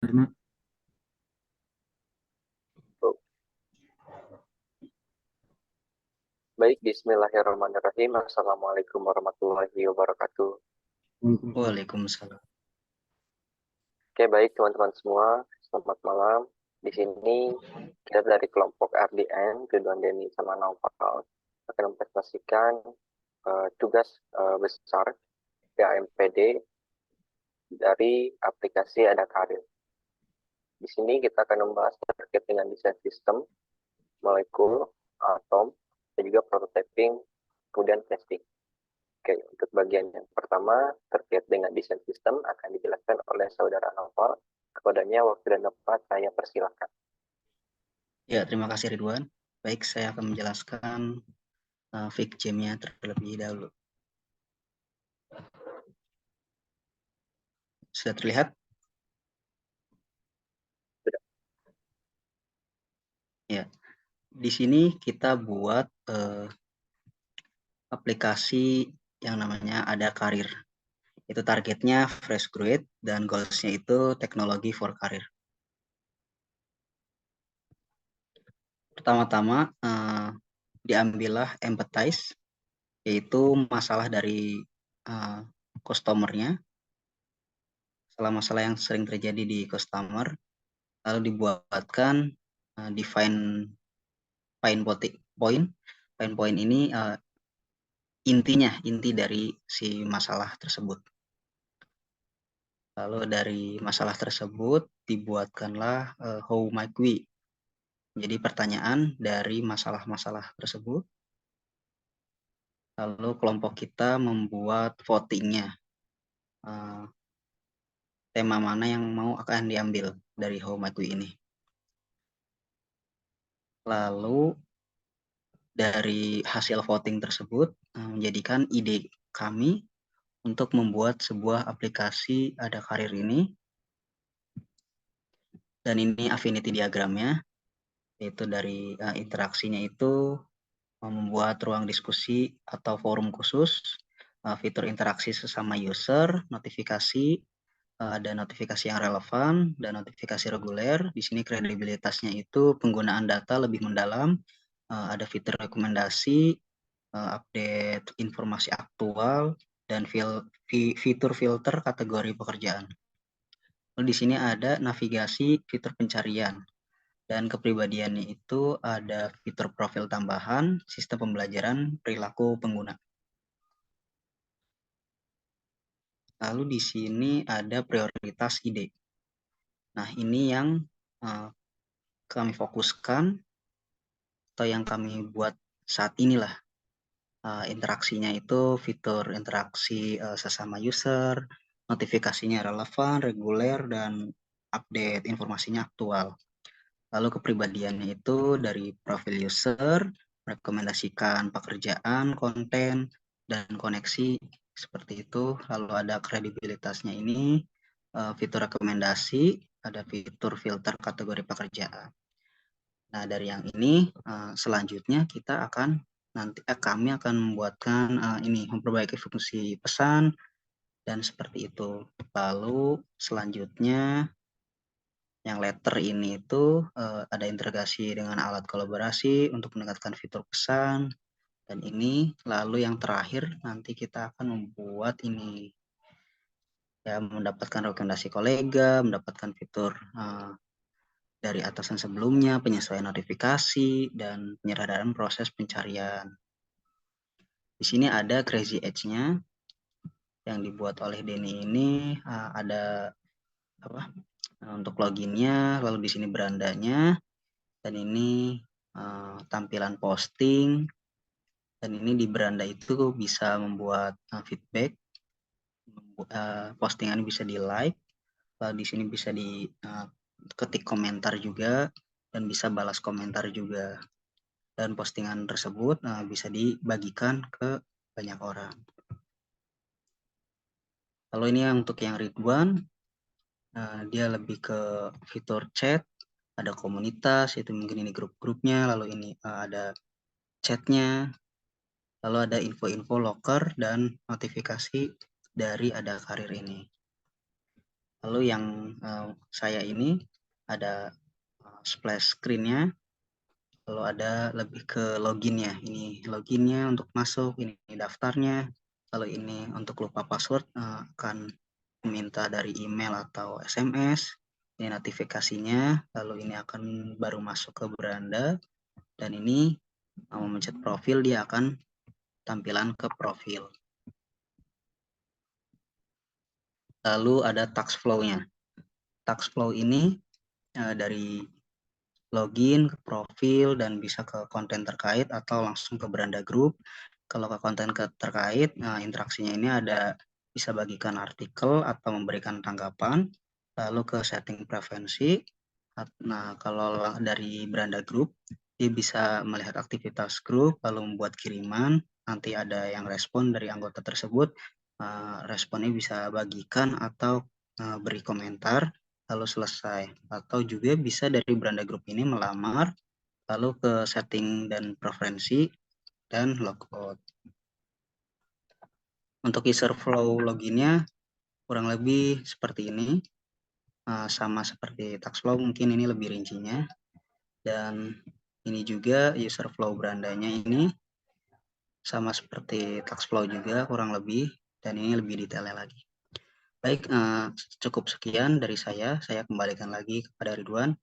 Karena Baik, bismillahirrahmanirrahim. Assalamualaikum warahmatullahi wabarakatuh. Waalaikumsalam. Oke, baik teman-teman semua. Selamat malam. Di sini kita dari kelompok RDN, Ridwan Deni sama Naufal, akan mempresentasikan tugas besar PAMPD dari aplikasi Ada Karir. Di sini kita akan membahas terkait dengan desain sistem, molekul, atom, dan juga prototyping, kemudian testing. Oke, untuk bagian yang pertama terkait dengan desain sistem akan dijelaskan oleh saudara Noval. Kepadanya waktu dan tempat saya persilahkan. Ya, terima kasih Ridwan. Baik, saya akan menjelaskan FigJam-nya terlebih dahulu. Sudah terlihat? Sudah. Ya, di sini kita buat aplikasi yang namanya Ada Karir. Itu targetnya fresh graduate dan goals-nya itu teknologi for karir. Pertama-tama diambillah empathize, yaitu masalah dari customer-nya, masalah yang sering terjadi di customer, lalu dibuatkan define pain point. Pain point ini inti dari si masalah tersebut. Lalu dari masalah tersebut dibuatkanlah how might we. Jadi pertanyaan dari masalah-masalah tersebut. Lalu kelompok kita membuat votingnya. Tema mana yang mau akan diambil dari how might we ini. Lalu dari hasil voting tersebut menjadikan ide kami untuk membuat sebuah aplikasi Ada Karir ini. Dan ini affinity diagramnya, yaitu dari interaksinya itu membuat ruang diskusi atau forum khusus, fitur interaksi sesama user, notifikasi, ada notifikasi yang relevan dan notifikasi reguler. Di sini kredibilitasnya itu penggunaan data lebih mendalam, ada fitur rekomendasi, update informasi aktual, dan fitur filter kategori pekerjaan. Lalu di sini ada navigasi fitur pencarian. Dan kepribadiannya itu ada fitur profil tambahan, sistem pembelajaran, perilaku pengguna. Lalu di sini ada prioritas ide. Nah, ini yang kami fokuskan atau yang kami buat saat inilah. Interaksinya itu fitur interaksi sesama user, notifikasinya relevan, reguler, dan update informasinya aktual. Lalu kepribadiannya itu dari profil user, rekomendasikan pekerjaan, konten, dan koneksi seperti itu. Lalu ada kredibilitasnya ini, fitur rekomendasi, ada fitur filter kategori pekerjaan. Nah, dari yang ini selanjutnya kita akan kami akan membuatkan ini memperbaiki fungsi pesan dan seperti itu. Lalu selanjutnya yang letter ini itu ada integrasi dengan alat kolaborasi untuk meningkatkan fitur pesan. Dan ini lalu yang terakhir nanti kita akan membuat ini ya mendapatkan rekomendasi kolega, mendapatkan fitur dari atasan sebelumnya, penyesuaian notifikasi, dan penyederhanaan proses pencarian. Di sini ada Crazy Edge-nya yang dibuat oleh Denny ini ada apa? Untuk loginnya, lalu di sini berandanya, dan ini tampilan posting, dan ini di beranda itu bisa membuat feedback, postingan bisa di like, lalu di sini bisa di ketik komentar juga, dan bisa balas komentar juga. Dan postingan tersebut bisa dibagikan ke banyak orang. Lalu ini untuk yang Ridwan, dia lebih ke fitur chat, ada komunitas, itu mungkin ini grup-grupnya, lalu ini ada chatnya, lalu ada info-info loker dan notifikasi dari Ada Karir ini. Lalu yang saya ini ada splash screen-nya, lalu ada lebih ke login-nya. Ini login-nya untuk masuk, ini daftarnya, lalu ini untuk lupa password akan meminta dari email atau SMS, ini notifikasinya, lalu ini akan baru masuk ke beranda, dan ini memencet profil, dia akan tampilan ke profil. Lalu ada task flow-nya. Task flow ini dari login ke profil dan bisa ke konten terkait atau langsung ke beranda grup. Kalau ke konten terkait, interaksinya ini ada bisa bagikan artikel atau memberikan tanggapan, lalu ke setting preferensi. Nah, kalau dari beranda grup, dia bisa melihat aktivitas grup, lalu membuat kiriman, nanti ada yang respon dari anggota tersebut, responnya bisa bagikan atau beri komentar, lalu selesai. Atau juga bisa dari beranda grup ini melamar, lalu ke setting dan preferensi, dan logout. Untuk user flow loginnya kurang lebih seperti ini, sama seperti Taxflow, mungkin ini lebih rincinya. Dan ini juga user flow berandanya ini sama seperti Taxflow juga kurang lebih, dan ini lebih detailnya lagi. Baik, cukup sekian dari saya kembalikan lagi kepada Ridwan.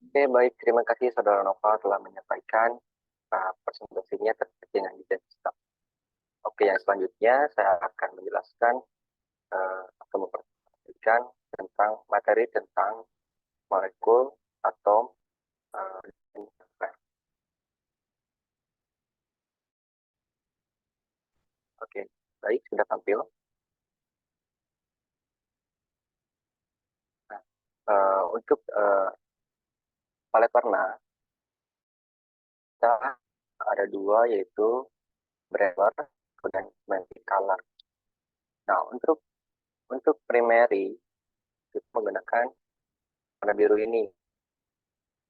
Oke, baik. Terima kasih Saudara Nova telah menyampaikan presentasinya terkait dengan desain sistem. Oke, yang selanjutnya saya akan menjelaskan atau memperhatikan tentang materi tentang molekul, atom, dan Oke, baik, sudah tampil. Nah, untuk palet warna, kita ada dua, yaitu primer dan secondary color. Nah, untuk primary, kita menggunakan warna biru ini.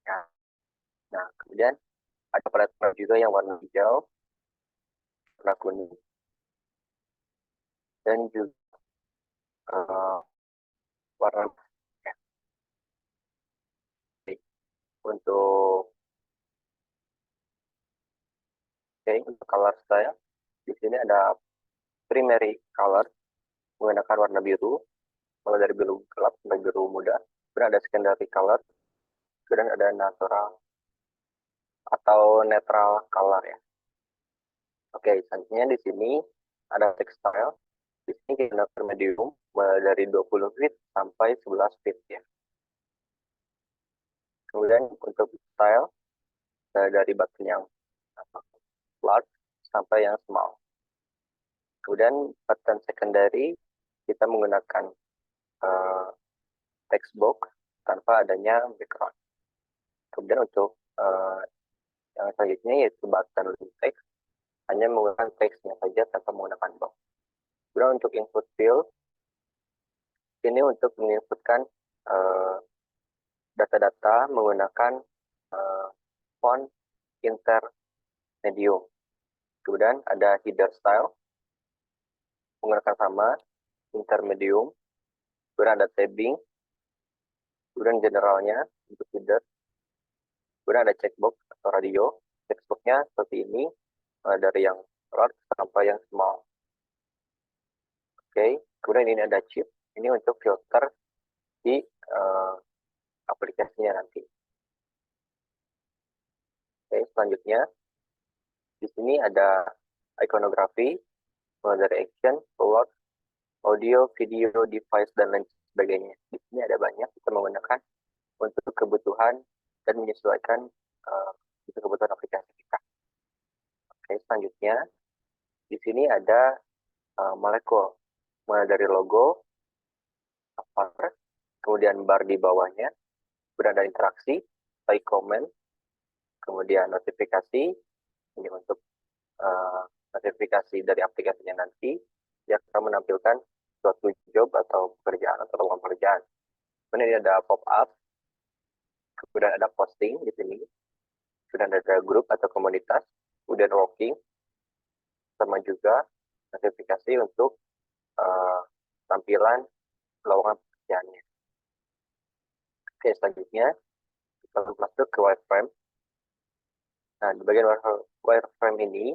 Ya. Nah, kemudian ada palet warna juga yang warna hijau, warna kuning, dan juga warna ya. Untuk untuk color style, di sini ada primary color menggunakan warna biru, mulai dari biru gelap sampai biru muda. Kemudian ada secondary color, kemudian ada natural atau netral color ya. Oke, selanjutnya di sini ada textile. Di sini kita gunakan medium mulai dari 20 feet sampai 11 feet ya. Kemudian untuk style dari button yang large sampai yang small. Kemudian button secondary kita menggunakan text box tanpa adanya background. Kemudian untuk yang selanjutnya yaitu button text, hanya menggunakan teksnya saja tanpa menggunakan box. Kemudian untuk input field, ini untuk menginputkan data-data menggunakan font intermedium. Kemudian ada header style, menggunakan sama intermedium. Kemudian ada tabbing, kemudian generalnya untuk header. Kemudian ada checkbox atau radio. Checkboxnya seperti ini, dari yang large sampai yang small. Oke, kemudian ini ada chip. Ini untuk filter di aplikasinya nanti. Oke, selanjutnya di sini ada ikonografi, mulai dari action, plot, audio, video, device, dan lain sebagainya. Di sini ada banyak kita menggunakan untuk kebutuhan dan menyesuaikan kebutuhan aplikasi kita. Oke, selanjutnya di sini ada molekul, mulai dari logo, avatar, kemudian bar di bawahnya, berada interaksi, like comment, kemudian notifikasi, ini untuk notifikasi dari aplikasinya nanti, yang akan menampilkan suatu job atau pekerjaan atau lowongan pekerjaan. Kemudian ini ada pop-up, kemudian ada posting di sini, kemudian ada grup atau komunitas, kemudian working, sama juga notifikasi untuk tampilan lowongan pekerjaannya. Oke, selanjutnya kita masuk ke wireframe. Nah, di bagian wireframe ini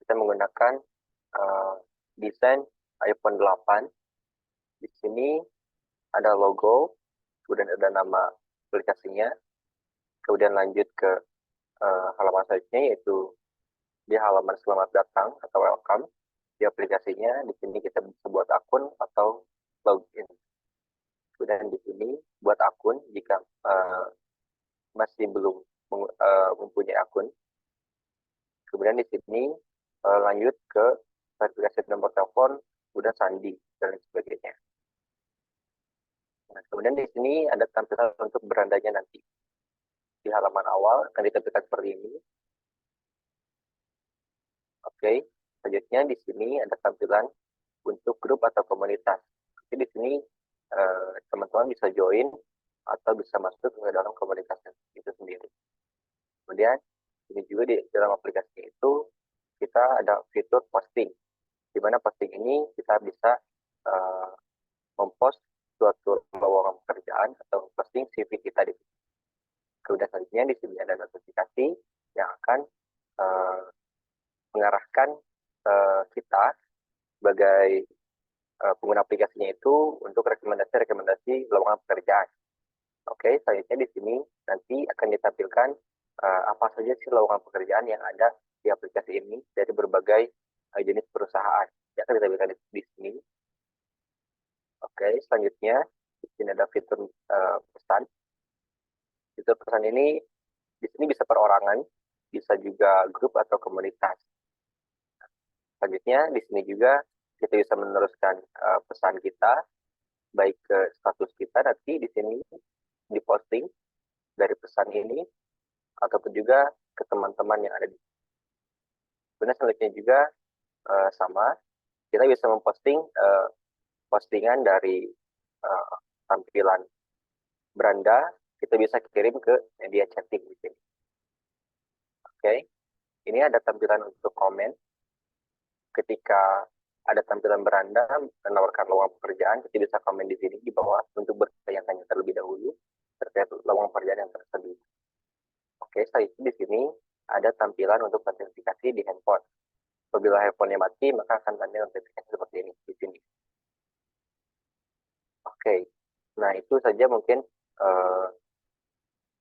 kita menggunakan desain iPhone 8. Di sini ada logo, kemudian ada nama aplikasinya, kemudian lanjut ke halaman selanjutnya, yaitu di halaman selamat datang atau welcome. Di aplikasinya, di sini kita bisa buat akun atau login. Kemudian di sini buat akun jika masih belum mempunyai akun. Kemudian di sini lanjut ke verifikasi nomor telepon, kemudian sandi, dan lain sebagainya. Nah, kemudian di sini ada tampilan untuk berandanya nanti. Di halaman awal akan ditampilkan seperti ini. Oke, selanjutnya di sini ada tampilan untuk grup atau komunitas. Jadi di sini teman-teman bisa join atau bisa masuk ke dalam komunitas itu sendiri. Kemudian ini juga di dalam aplikasi itu kita ada fitur posting, di mana posting ini kita bisa mempost suatu lowongan pekerjaan atau posting CV kita di sini. Kemudian selanjutnya di sini ada notifikasi yang akan mengarahkan kita sebagai pengguna aplikasinya itu untuk rekomendasi lowongan pekerjaan. Oke, selanjutnya di sini nanti akan ditampilkan apa saja sih lowongan pekerjaan yang ada di aplikasi ini dari berbagai jenis perusahaan. Ya, akan ditampilkan di sini. Oke, selanjutnya di sini ada fitur pesan. Fitur pesan ini di sini bisa perorangan, bisa juga grup atau komunitas. Selanjutnya di sini juga kita bisa meneruskan pesan kita, baik ke status kita nanti di sini diposting dari pesan ini, ataupun juga ke teman-teman yang ada di sini. Kemudian selanjutnya juga sama, kita bisa memposting postingan dari tampilan beranda, kita bisa kirim ke media chatting di sini. Oke, ini ada tampilan untuk komen. Ketika ada tampilan beranda menawarkan lowongan pekerjaan, kita bisa komen di sini di bawah untuk bertanya-tanya terlebih dahulu terkait lowongan pekerjaan yang tersedia. Oke, setelah itu di sini ada tampilan untuk notifikasi di handphone. Apabila handphonenya mati, maka akan tampil notifikasi seperti ini di sini. Oke, nah itu saja mungkin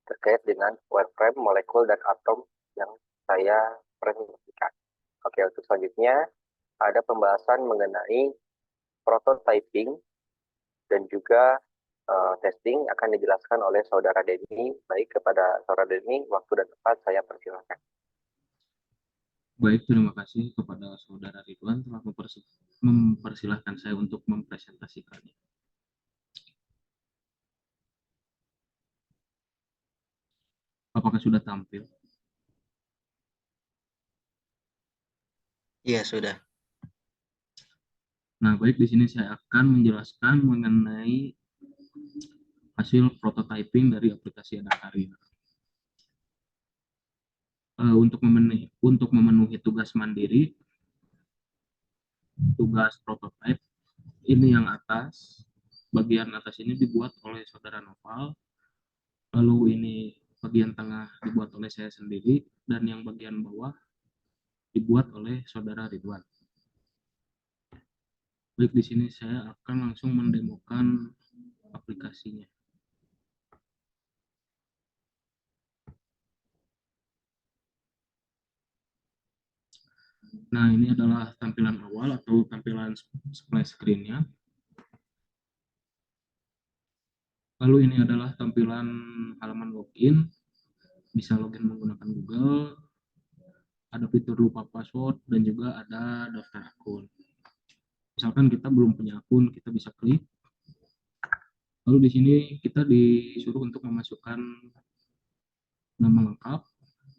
terkait dengan wireframe, molekul, dan atom yang saya presentasikan. Oke, untuk selanjutnya ada pembahasan mengenai prototyping dan juga testing akan dijelaskan oleh Saudara Denny. Baik, kepada Saudara Denny, waktu dan tempat saya persilakan. Baik, terima kasih kepada Saudara Ridwan telah mempersilahkan saya untuk mempresentasikannya. Apakah sudah tampil? Iya, sudah. Nah, baik, di sini saya akan menjelaskan mengenai hasil prototyping dari aplikasi Adakarya. Untuk memenuhi tugas mandiri, tugas prototype ini yang atas, bagian atas ini dibuat oleh Saudara Noval, lalu ini bagian tengah dibuat oleh saya sendiri, dan yang bagian bawah dibuat oleh Saudara Ridwan. Baik, di sini saya akan langsung mendemokan aplikasinya. Nah, ini adalah tampilan awal atau tampilan splash screen-nya. Lalu ini adalah tampilan halaman login. Bisa login menggunakan Google. Ada fitur lupa password dan juga ada daftar akun. Misalkan kita belum punya akun, kita bisa klik. Lalu di sini kita disuruh untuk memasukkan nama lengkap,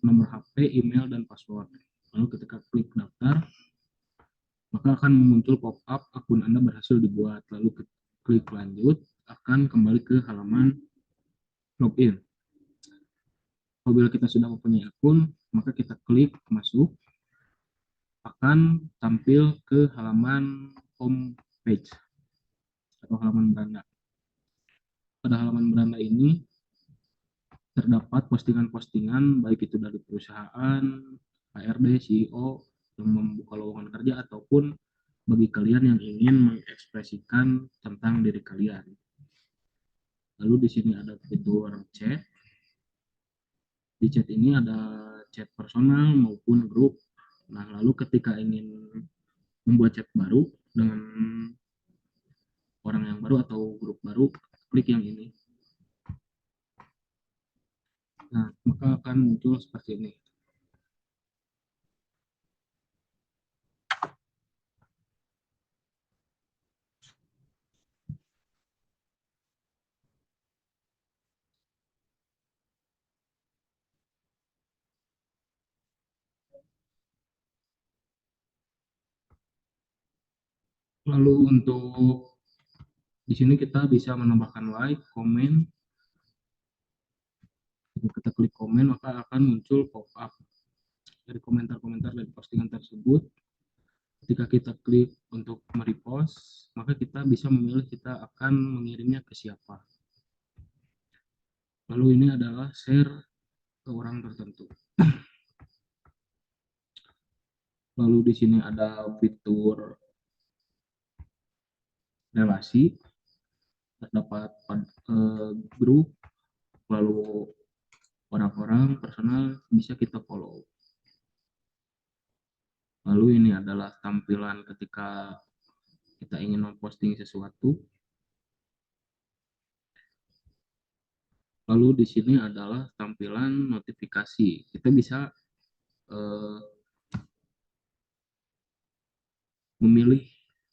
nomor HP, email, dan password. Lalu ketika klik daftar, maka akan muncul pop-up akun Anda berhasil dibuat. Lalu klik lanjut, akan kembali ke halaman login. Apabila kita sudah mempunyai akun, maka kita klik masuk. akan tampil ke halaman home page atau halaman beranda. Pada halaman beranda ini terdapat postingan-postingan baik itu dari perusahaan, HRD, CEO yang membuka lowongan kerja ataupun bagi kalian yang ingin mengekspresikan tentang diri kalian. Lalu di sini ada fitur chat. Di chat ini ada chat personal maupun grup. Nah, lalu ketika ingin membuat chat baru dengan orang yang baru atau grup baru, klik yang ini. Nah, maka akan muncul seperti ini. Lalu untuk di sini kita bisa menambahkan like, komen. Jika kita klik komen, maka akan muncul pop-up dari komentar-komentar dari postingan tersebut. Ketika kita klik untuk merepost, maka kita bisa memilih kita akan mengirimnya ke siapa. Lalu ini adalah share ke orang tertentu. Lalu di sini ada fitur relasi, terdapat grup, lalu orang-orang personal bisa kita follow. Lalu ini adalah tampilan ketika kita ingin memposting sesuatu. Lalu di sini adalah tampilan notifikasi. Kita bisa memilih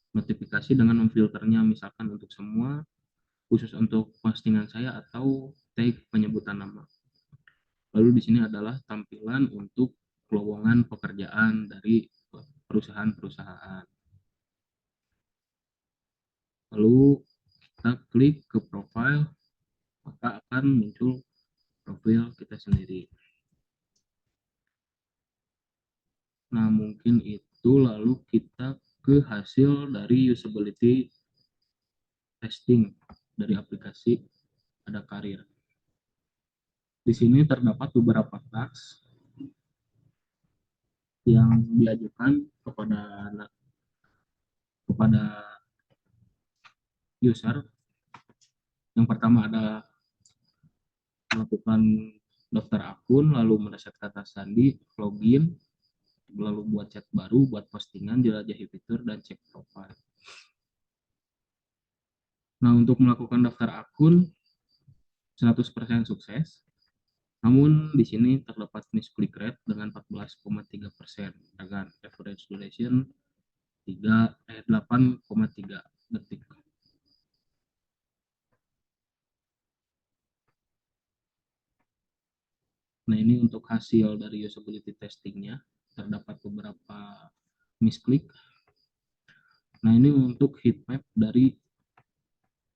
notifikasi dengan memfilternya, misalkan untuk semua, khusus untuk postingan saya, atau tag penyebutan nama. Lalu di sini adalah tampilan untuk lowongan pekerjaan dari perusahaan-perusahaan. Lalu kita klik ke profile, maka akan muncul profil kita sendiri. Nah, mungkin itu. Lalu kita ke hasil dari usability testing dari aplikasi Ada Karir. Di sini terdapat beberapa task yang diajukan kepada user. Yang pertama ada melakukan daftar akun, lalu mereset kata sandi, login, lalu buat chat baru, buat postingan, jelajahi fitur, dan cek profile. Nah, untuk melakukan daftar akun 100% sukses. Namun di sini terdapat misclick rate dengan 14,3% dengan average duration 8,3 detik. Nah, ini untuk hasil dari usability testingnya, terdapat beberapa misclick. Nah, ini untuk heat map dari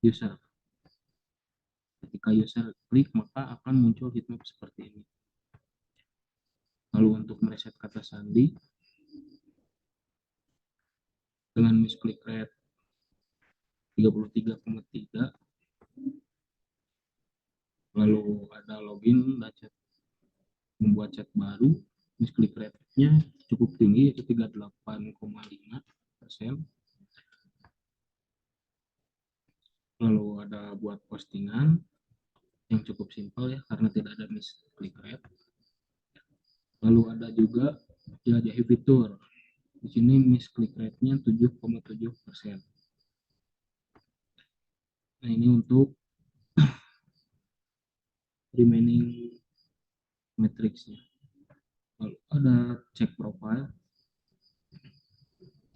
user. Ketika user klik, maka akan muncul heat map seperti ini. Lalu untuk mereset kata sandi, dengan misclick rate 33,3, lalu ada login dan chat, membuat chat baru, misclick rate-nya cukup tinggi, yaitu 38,5%. Lalu ada buat postingan yang cukup simpel ya, karena tidak ada misclick rate. Lalu ada juga jelajahi fitur. Di sini misclick rate-nya 7,7%. Nah, ini untuk remaining matrix-nya. Lalu ada cek profile.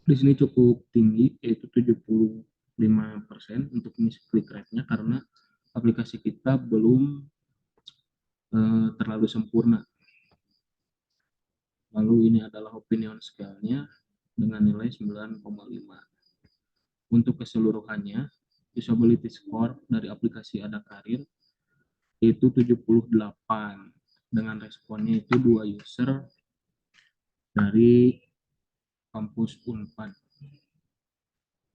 Di sini cukup tinggi, yaitu 75% untuk misclick rate-nya, karena aplikasi kita belum terlalu sempurna. Lalu ini adalah opinion scale-nya dengan nilai 9,5. Untuk keseluruhannya, usability score dari aplikasi Ada Karir itu 78, dengan responnya itu 2 user dari kampus Unpad.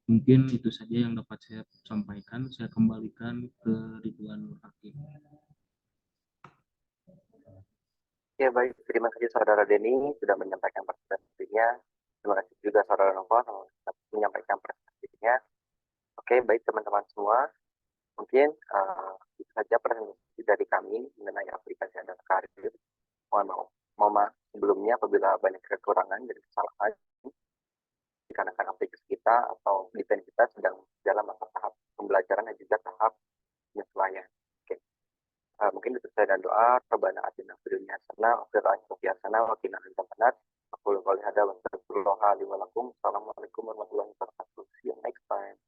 Mungkin itu saja yang dapat saya sampaikan. Saya kembalikan ke Ridwan Nur Hakim. Oke, baik. Terima kasih Saudara Denny sudah menyampaikan presentasinya. Terima kasih juga Saudara Nova sudah menyampaikan presentasinya. Oke, baik teman-teman semua. Mungkin itu saja presentasi dari kami mengenai aplikasi Anda Karir. Mohon maaf sebelumnya apabila banyak kekurangan dan kesalahan dikarenakan aplikasi kita atau desain kita sedang dalam masa tahap pembelajaran dan juga tahap penyesuaian. Oke. Mungkin itu saya dan doa Rabbana atina fid dunya hasanah wa fil akhirati hasanah wa qina adzabannar. Aku qouli hadza wa astaghfirullah li wa lakum. Assalamualaikum warahmatullahi wabarakatuh. See you next time.